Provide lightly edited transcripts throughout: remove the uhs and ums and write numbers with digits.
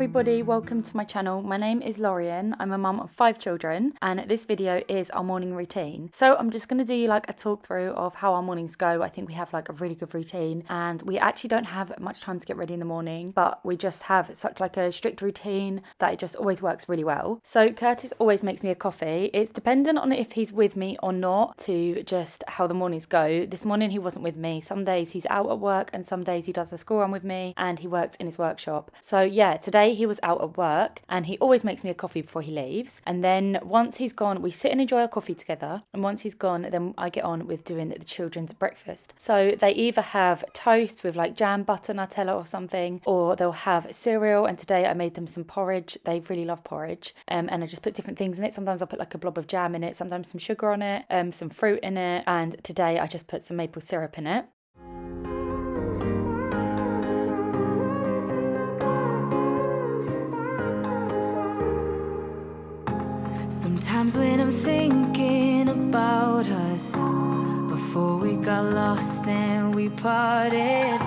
everybody, welcome to my channel. My name is Lorian. I'm a mum of 5 children and this video is our morning routine. So I'm just going to do like a talk through of how our mornings go. I think we have like a really good routine and we actually don't have much time to get ready in the morning, but we just have such like a strict routine that it just always works really well. So Curtis always makes me a coffee. It's dependent on if he's with me or not to just how the mornings go. This morning he wasn't with me. Some days he's out at work and some days he does a school run with me and he works in his workshop. So yeah, today he was out at work and he always makes me a coffee before he leaves. And then once he's gone, we sit and enjoy our coffee together. And once he's gone, then I get on with doing the children's breakfast. So they either have toast with like jam, butter, Nutella or something, or they'll have cereal. And today I made them some porridge. They really love porridge. And I just put different things in it. Sometimes I'll put like a blob of jam in it, sometimes some sugar on it, some fruit in it. And today I just put some maple syrup in it. Sometimes when I'm thinking about us, before we got lost and we parted,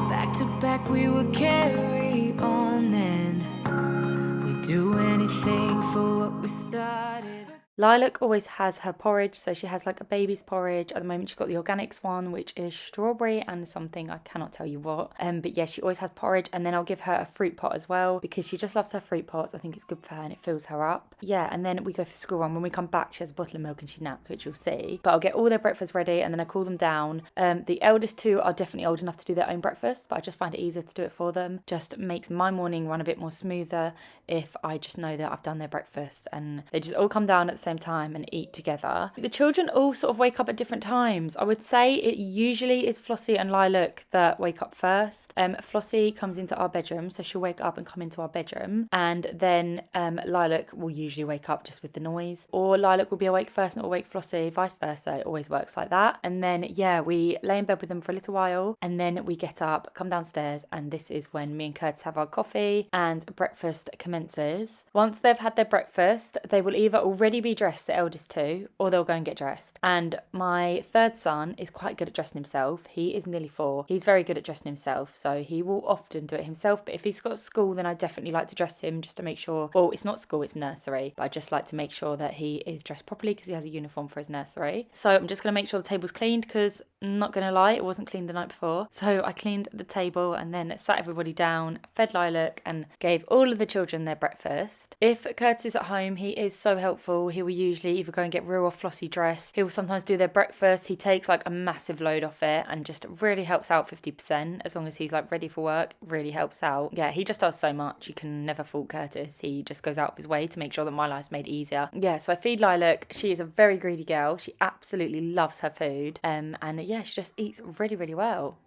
back to back we would carry on and we'd do anything for what we started. Lilac always has her porridge, so she has like a baby's porridge. At the moment she's got the organics one, which is strawberry and something, I cannot tell you what. But yeah, she always has porridge, and then I'll give her a fruit pot as well because she just loves her fruit pots. I think it's good for her and it fills her up. Yeah, and then we go for school run. When we come back she has a bottle of milk and she naps, which you'll see. But I'll get all their breakfast ready and then I cool them down. The eldest 2 are definitely old enough to do their own breakfast, but I just find it easier to do it for them. Just makes my morning run a bit more smoother if I just know that I've done their breakfast and they just all come down at the same time and eat together. The children all sort of wake up at different times. I would say it usually is Flossie and Lilac that wake up first. Flossie comes into our bedroom, so she'll wake up and come into our bedroom, and then Lilac will usually wake up just with the noise, or Lilac will be awake first and it will wake Flossie, vice versa. It always works like that. And then yeah, we lay in bed with them for a little while and then we get up, come downstairs, and this is when me and Curtis have our coffee and breakfast commences. Once they've had their breakfast, they will either already be dressed, the eldest 2, or they'll go and get dressed. And my 3rd son is quite good at dressing himself. He is nearly 4. He's very good at dressing himself, so he will often do it himself. But if he's got school, then I definitely like to dress him just to make sure, well, it's not school, it's nursery, but I just like to make sure that he is dressed properly because he has a uniform for his nursery. So I'm just going to make sure the table's cleaned because I'm not going to lie, it wasn't cleaned the night before. So I cleaned the table and then sat everybody down, fed Lilac and gave all of the children their breakfast. If Curtis is at home, he is so helpful. He will usually either go and get Rue or Flossie dressed. He will sometimes do their breakfast. He takes like a massive load off it and just really helps out 50%. As long as he's like ready for work, really helps out. Yeah, he just does so much. You can never fault Curtis. He just goes out of his way to make sure that my life's made easier. Yeah, so I feed Lilac. She is a very greedy girl. She absolutely loves her food. And yeah, she just eats really, really well.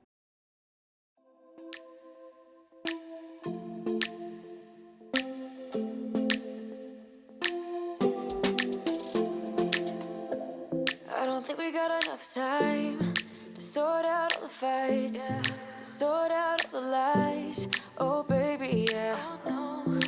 I don't think we got enough time to sort out all the fights, to sort out all the lies. Oh baby, yeah.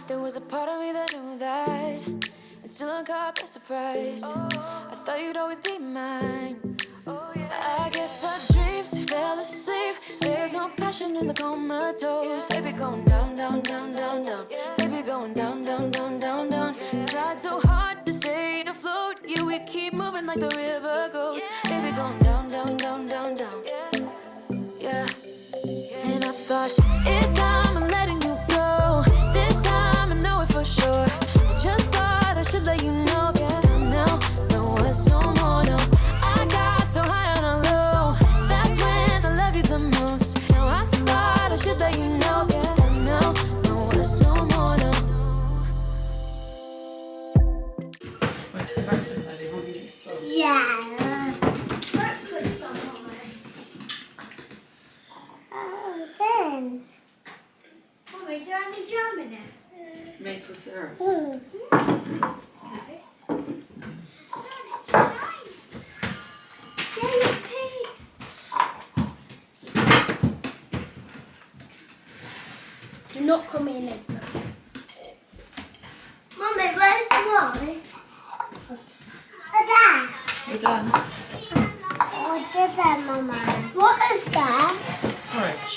There was a part of me that knew that, and still I'm caught by surprise. I thought you'd always be mine. I guess our dreams fell asleep. There's no passion in the comatose. Baby going down, down, down, down, down. Baby going down, down, down, down, down. Tried so hard to stay afloat. Yeah, we keep moving like the river goes. Baby going down, down, down, down, down. Yeah. And I thought, it's time I'm letting you go. This time I know it for sure. I just thought I should let you know. Now, no words no more, no. I got so high on a low. That's when I loved you the most. Now I thought I should let you know. Now, no words no more, no. What's the breakfast ready? What do you eat? Yeah, breakfast on. Oh, then. Mummy, is there any jam in it? Maple syrup. Do not come in it. Mummy, where's mine? There. We're done. What is that, Mama? What is that? Porridge.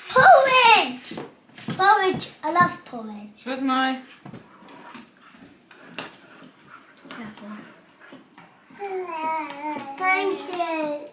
Porridge! Porridge. I love porridge. Where's my... Careful. Thank you.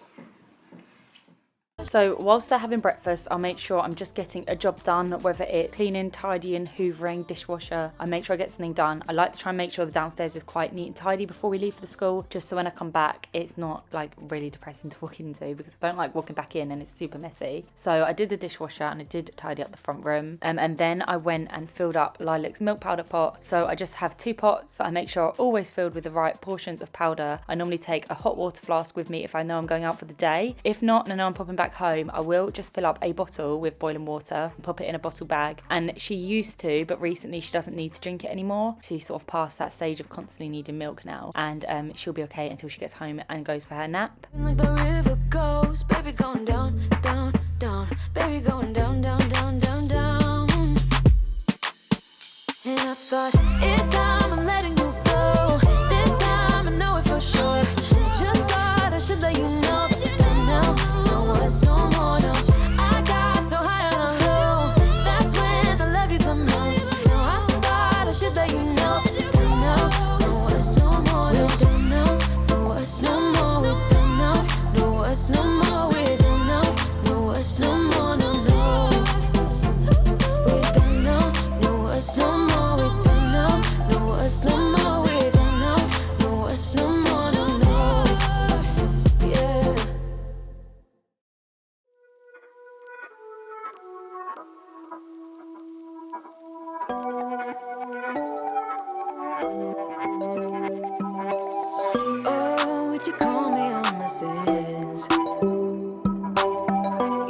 So whilst they're having breakfast, I'll make sure I'm just getting a job done, whether it's cleaning, tidying, hoovering, dishwasher. I make sure I get something done. I like to try and make sure the downstairs is quite neat and tidy before we leave for the school, just so when I come back, it's not like really depressing to walk into, because I don't like walking back in and it's super messy. So I did the dishwasher and I did tidy up the front room. And then I went and filled up Lilac's milk powder pot. So I just have 2 pots that I make sure are always filled with the right portions of powder. I normally take a hot water flask with me if I know I'm going out for the day. If not, and I know I'm popping back home, I will just fill up a bottle with boiling water and pop it in a bottle bag. And she used to, but recently she doesn't need to drink it anymore. She's sort of past that stage of constantly needing milk now, and she'll be okay until she gets home and goes for her nap. Like the river goes, baby going down, down, down, baby going down, down, down, down, down. And I thought, it's time I'm letting you go. This time I know it for sure. Just thought I should let you know, but you don't know, no, it's no more, no. I got so high on a hill, that's when I loved you the most. No, I thought I should let you know, but you don't know, no, it's no more, no. We don't know, no, it's no more, we don't know, no, it's no more, we don't know, no, it's no more, no, no. We don't know, no, it's no more, we don't know, no, it's no more, we don't know, no, it's no more, no, no. Yeah. Oh, would you call me on my sins?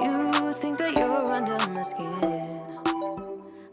You think that you're under my skin.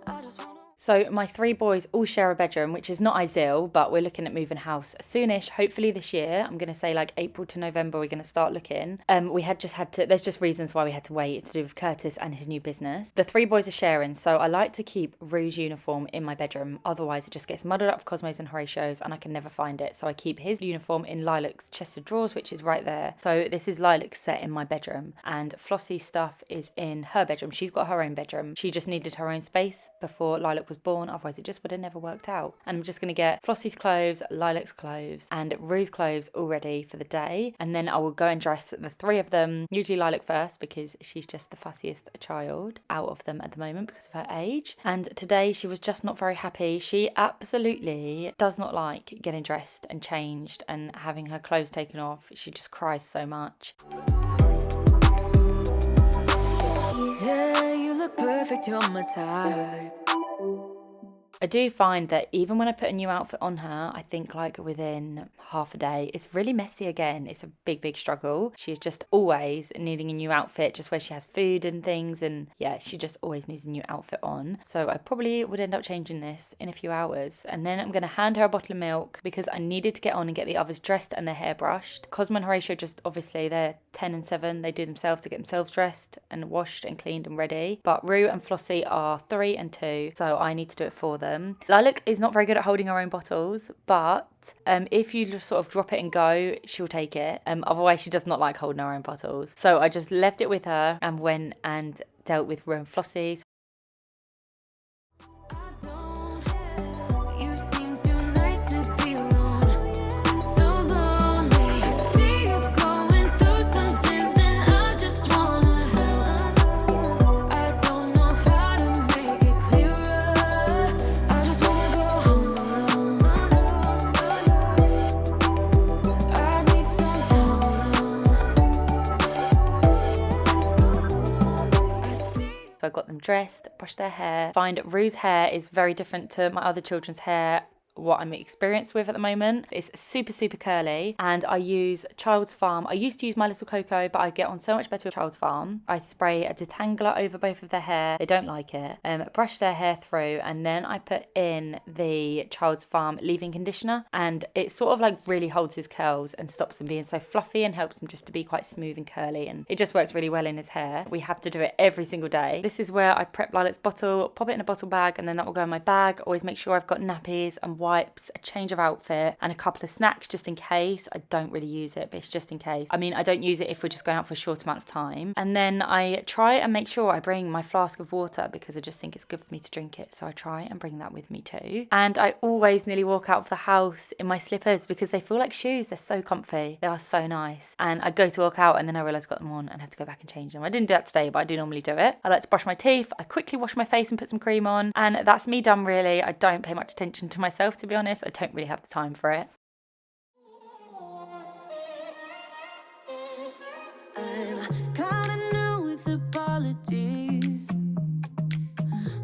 I just wanna... So my 3 boys all share a bedroom, which is not ideal, but we're looking at moving house soonish, hopefully this year. I'm going to say like April to November we're going to start looking. We had just had to, there's just reasons why we had to wait to do with Curtis and his new business. The 3 boys are sharing, so I like to keep Rue's uniform in my bedroom, otherwise it just gets muddled up for Cosmo's and Horatio's and I can never find it. So I keep his uniform in Lilac's chest of drawers, which is right there. So this is Lilac's set in my bedroom, and Flossie's stuff is in her bedroom. She's got her own bedroom. She just needed her own space before Lilac was born, otherwise it just would have never worked out. And I'm just going to get Flossie's clothes, Lilac's clothes and Rue's clothes all ready for the day, and then I will go and dress the 3 of them, usually Lilac first because she's just the fussiest child out of them at the moment because of her age. And today she was just not very happy. She absolutely does not like getting dressed and changed and having her clothes taken off. She just cries so much. Yeah, you look perfect, you're my type. I do find that even when I put a new outfit on her, I think like within half a day, it's really messy again. It's a big struggle. She's just always needing a new outfit just where she has food and things, and yeah, she just always needs a new outfit on. So I probably would end up changing this in a few hours, and then I'm going to hand her a bottle of milk because I needed to get on and get the others dressed and their hair brushed. Cosmo and Horatio just obviously they're 10 and 7, they do themselves to get themselves dressed and washed and cleaned and ready, but Rue and Flossie are 3 and 2, so I need to do it for them. Lilac is not very good at holding her own bottles, but if you just sort of drop it and go, she'll take it. Otherwise, she does not like holding her own bottles. So I just left it with her and went and dealt with Rue and Flossie. You seem too nice to be alone, so lonely. I see you going through some things and I just wanna help. I don't know how to make it clearer. I just wanna go home alone. I need some time alone. I see. So I got them dressed, brushed their hair. Find Rue's hair is very different to my other children's hair, what I'm experienced with at the moment. It's super curly, and I use Child's Farm. I used to use My Little Cocoa, but I get on so much better with Child's Farm. I spray a detangler over both of their hair. They don't like it. Brush their hair through, and then I put in the Child's Farm leave-in conditioner, and it sort of like really holds his curls and stops them being so fluffy and helps him just to be quite smooth and curly, and it just works really well in his hair. We have to do it every single day. This is where I prep Lilac's bottle, pop it in a bottle bag, and then that will go in my bag. Always make sure I've got nappies and wipes, a change of outfit, and a couple of snacks just in case. I don't really use it, but it's just in case. I mean, I don't use it if we're just going out for a short amount of time. And then I try and make sure I bring my flask of water because I just think it's good for me to drink it. So I try and bring that with me too. And I always nearly walk out of the house in my slippers because they feel like shoes. They're so comfy. They are so nice. And I go to walk out and then I realise I've got them on and have to go back and change them. I didn't do that today, but I do normally do it. I like to brush my teeth. I quickly wash my face and put some cream on. And that's me done really. I don't pay much attention to myself, to be honest. I don't really have the time for it. I'm kinda new with apologies.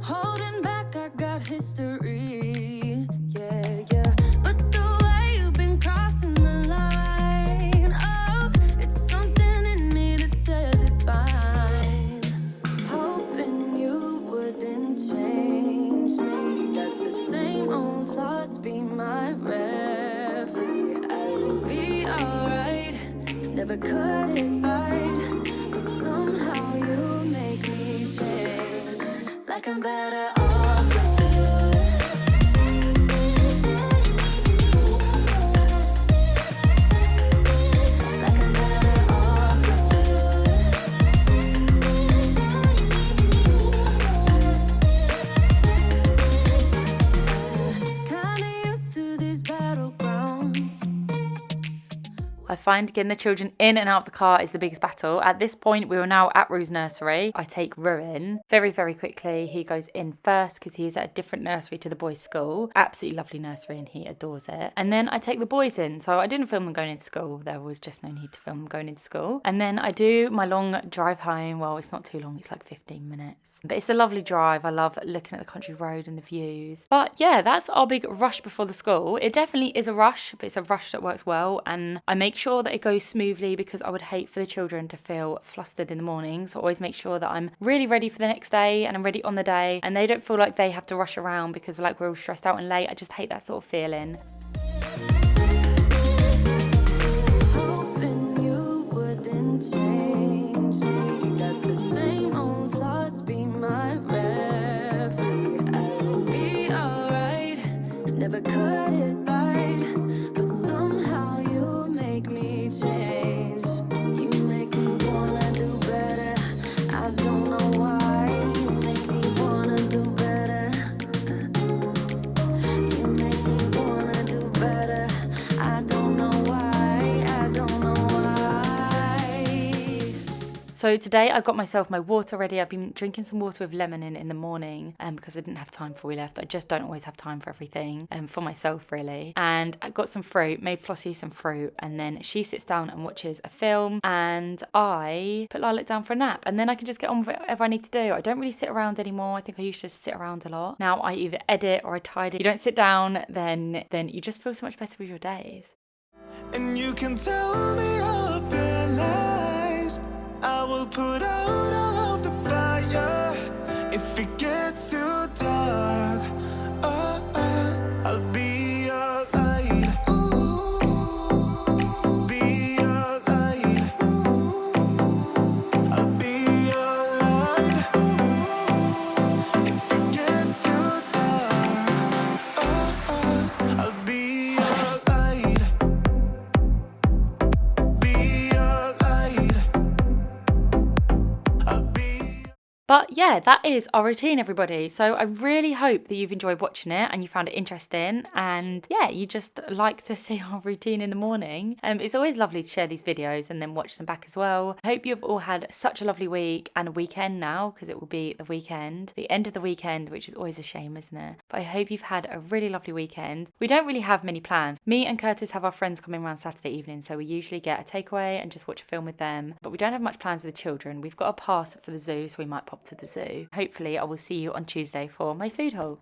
Holding back, I got history. Yeah, yeah. But the way you've been crossing the line, oh, it's something in me that says it's fine. Hoping you wouldn't change me. Got the same old thoughts, be my referee. I will be alright. Never cut it right, but somehow you make me change. Like I'm better off with you. Like I'm better off with you. Kinda used to these battlegrounds. I find getting the children in and out of the car is the biggest battle. At this point, we are now at Rue's nursery. I take Rue in very, very quickly. He goes in first because he is at a different nursery to the boys' school. Absolutely lovely nursery and he adores it. And then I take the boys in. So I didn't film them going into school. There was just no need to film them going into school. And then I do my long drive home. Well, it's not too long. It's like 15 minutes. But it's a lovely drive. I love looking at the country road and the views. But yeah, that's our big rush before the school. It definitely is a rush, but it's a rush that works well. And I make sure that it goes smoothly because I would hate for the children to feel flustered in the morning. So I always make sure that I'm really ready for the next day and I'm ready on the day and they don't feel like they have to rush around because like we're all stressed out and late. I just hate that sort of feeling. Hoping you wouldn't change me. Got the same old thoughts, be my referee. I will be alright. Never cut it right, but somehow you make me change. You make me wanna do better. I don't know why. You make me wanna do better. You make me wanna do better. I don't know why. I don't know why. So today I got myself my water ready. I've been drinking some water with lemon in the morning because I didn't have time before we left. I just don't always have time for everything for myself really. And I got some fruit, made Flossie some fruit, and then she sits down and watches a film and I put Lilac down for a nap and then I can just get on with whatever I need to do. I don't really sit around anymore. I think I used to sit around a lot. Now I either edit or I tidy. You don't sit down, then you just feel so much better with your days. And you can tell me all of your lies. I will put out all of the fire. If it gets too dark, I'll be your light. Be your light. I'll be your light. If it gets too dark, I'll be your light. Be your light. I'll be. But yeah, that is our routine, everybody. So I really hope that you've enjoyed watching it and you found it interesting. And yeah, you just like to see our routine in the morning. It's always lovely to share these videos and then watch them back as well. I hope you've all had such a lovely week and a weekend now because it will be the weekend, the end of the weekend, which is always a shame, isn't it? But I hope you've had a really lovely weekend. We don't really have many plans. Me and Curtis have our friends coming around Saturday evening, so we usually get a takeaway and just watch a film with them. But we don't have much plans with the children. We've got a pass for the zoo, so we might pop to the zoo. Hopefully I will see you on Tuesday for my food haul.